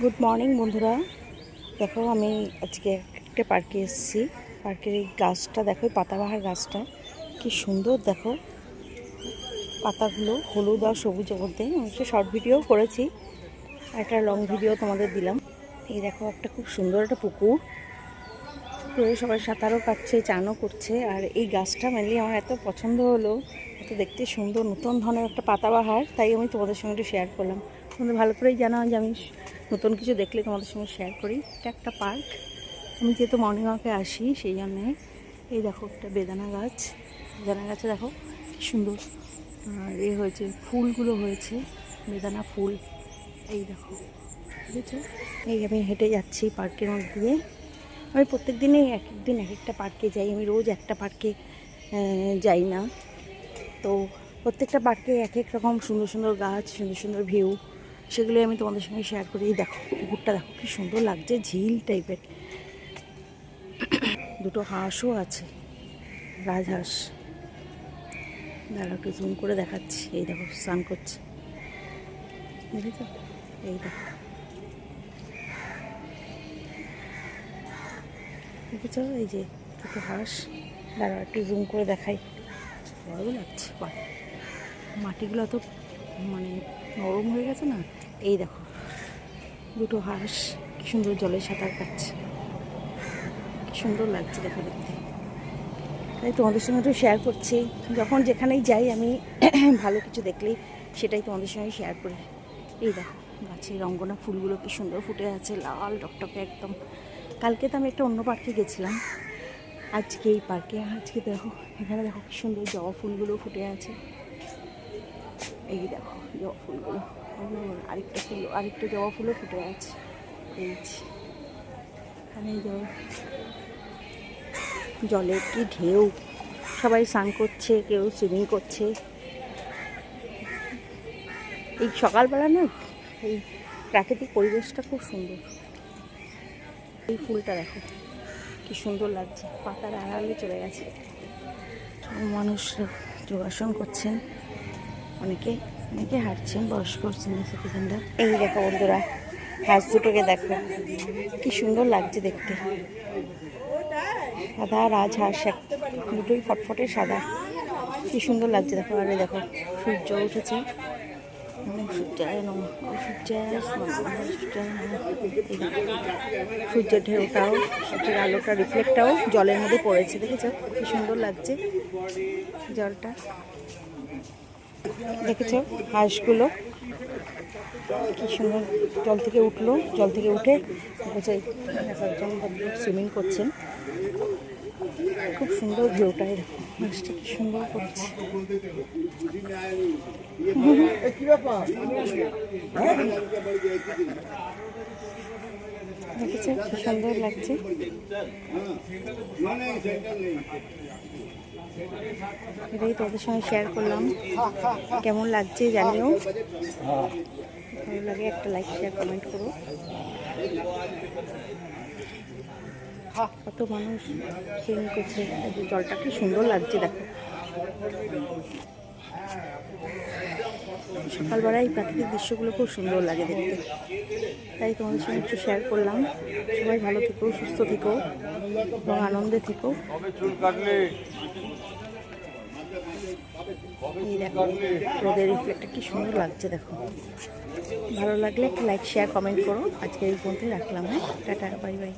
Good morning বন্ধুরা। দেখো আমি আজকে একটা পার্কে এসেছি। পার্কের এই গাছটা দেখো, পাতাবাহার গাছটা কি সুন্দর। দেখো পাতাগুলো হলুদ আর সবুজের মধ্যে। আমি একটা শর্ট ভিডিও করেছি, একটা লং ভিডিও তোমাদের দিলাম। এই দেখো একটা খুব সুন্দর একটা পুকুর, পুকুরে সবাই সাঁতারও কাটছে, চানও করছে। আর এই গাছটা মেনলি আমার এত পছন্দ হলো, এত দেখতে সুন্দর, নতুন ধরনের একটা পাতাবাহার, তাই আমি তোমাদের সঙ্গে একটু শেয়ার করলাম। তোমাদের ভালো করেই জানো যে আমি নতুন কিছু দেখলে তোমাদের সঙ্গে শেয়ার করি। এটা একটা পার্ক, আমি যেহেতু মর্নিং ওয়াকে আসি সেই জন্যে। এই দেখো একটা বেদানা গাছ, বেদানা গাছে দেখো কি সুন্দর হয়েছে, ফুলগুলো হয়েছে, বেদানা ফুল। এই দেখো বুঝেছো। এই আমি হেঁটে যাচ্ছি পার্কের মধ্যে দিয়ে। আমি প্রত্যেক দিনেই এক এক দিন এক একটা পার্কে যাই, আমি রোজ একটা পার্কে যাই না। তো প্রত্যেকটা পার্কে এক এক রকম সুন্দর সুন্দর গাছ, সুন্দর সুন্দর ভিউ, সেগুলো আমি তোমাদের সঙ্গে শেয়ার করি। দেখো পুকুরটা দেখো কি সুন্দর লাগছে, ঝিল টাইপের। দুটো হাঁসও আছে, রাজহাঁস। দাঁড়াও একটু জুম করে দেখাচ্ছি। এই দেখো স্নান করছে, বুঝেছ। এই দেখো দেখেছ, এই যে দুটো হাঁস। দাঁড়াও একটু জুম করে দেখাই, ভালো লাগছে। মাটিগুলো তো মানে নরম হয়ে গেছে না। এই দেখো দুটো হাঁস কি সুন্দর জলে সাঁতার কাটছে, কি সুন্দর লাগছে দেখো দেখতে। তাই তোমাদের সঙ্গে একটু শেয়ার করছি। যখন যেখানেই যাই আমি ভালো কিছু দেখলেই সেটাই তোমাদের সঙ্গে শেয়ার করি। এই দেখো গাছের রঙ্গনা ফুলগুলো কি সুন্দর ফুটে আছে, লাল টকটকে একদম। কালকে তো আমি একটা অন্য পার্কে গেছিলাম, আজকে এই পার্কে। আজকে দেখো এখানে দেখো কি সুন্দর জবা ফুলগুলো ফুটে আছে। এই দেখো জবা ফুলগুলো, আরেকটা জবা ফুলও ফুটে আছে। এই এখানে জলের কি ঢেউ, সবাই স্নান করছে, কেউ সুইমিং করছে। এই সকালবেলা না এই প্রাকৃতিক পরিবেশটা খুব সুন্দর। এই ফুলটা দেখো কি সুন্দর লাগছে, পাতার আড়ালে চলে গেছে। মানুষরা যোগাসন করছেন, অনেকে অনেকে হাঁটছেন, বয়স্ক সিনিয়র সিটিজেনরা। এই দেখো বন্ধুরা হাঁস দুটোকে দেখো কি সুন্দর লাগছে দেখতে। সাদা রাজহাঁস, দুটোই ফটফটে সাদা, কি সুন্দর লাগছে দেখো। আরে দেখো সূর্য উঠেছে, সূর্যের ঢেউটাও, সূর্যের আলোটা, রিফ্লেক্টটাও জলের মধ্যে পড়েছে, দেখেছো কি সুন্দর লাগছে জলটা। দেখেছো হাঁসগুলো কি সুন্দর জল থেকে উঠলো, জল থেকে উঠে একজন সুইমিং করছেন। খুব সুন্দর ভিউটা, এরকম মাছটা কি সুন্দর করছে। দেখেছো কি সুন্দর লাগছে। এটাই তোদের সঙ্গে শেয়ার করলাম, কেমন লাগছে জানিও। ভালো লাগে একটা লাইক শেয়ার কমেন্ট করো। কত মানুষ সুইমিং করছে, জলটা কি সুন্দর লাগছে দেখো। সকালবেলায় প্রাকৃতিক দৃশ্যগুলো খুব সুন্দর লাগে দেখতে, তাই তোমাদের সঙ্গে একটু শেয়ার করলাম। সবাই ভালো থেকো, সুস্থ থেকো এবং আনন্দে থেকো। এই দেখো রোদের রিফ্লেক্টটা কি সুন্দর লাগছে দেখো। ভালো লাগলে একটা লাইক শেয়ার কমেন্ট করো। আজকে এই পর্যন্তই রাখলাম। হ্যাঁ, টাটা, বাই বাই।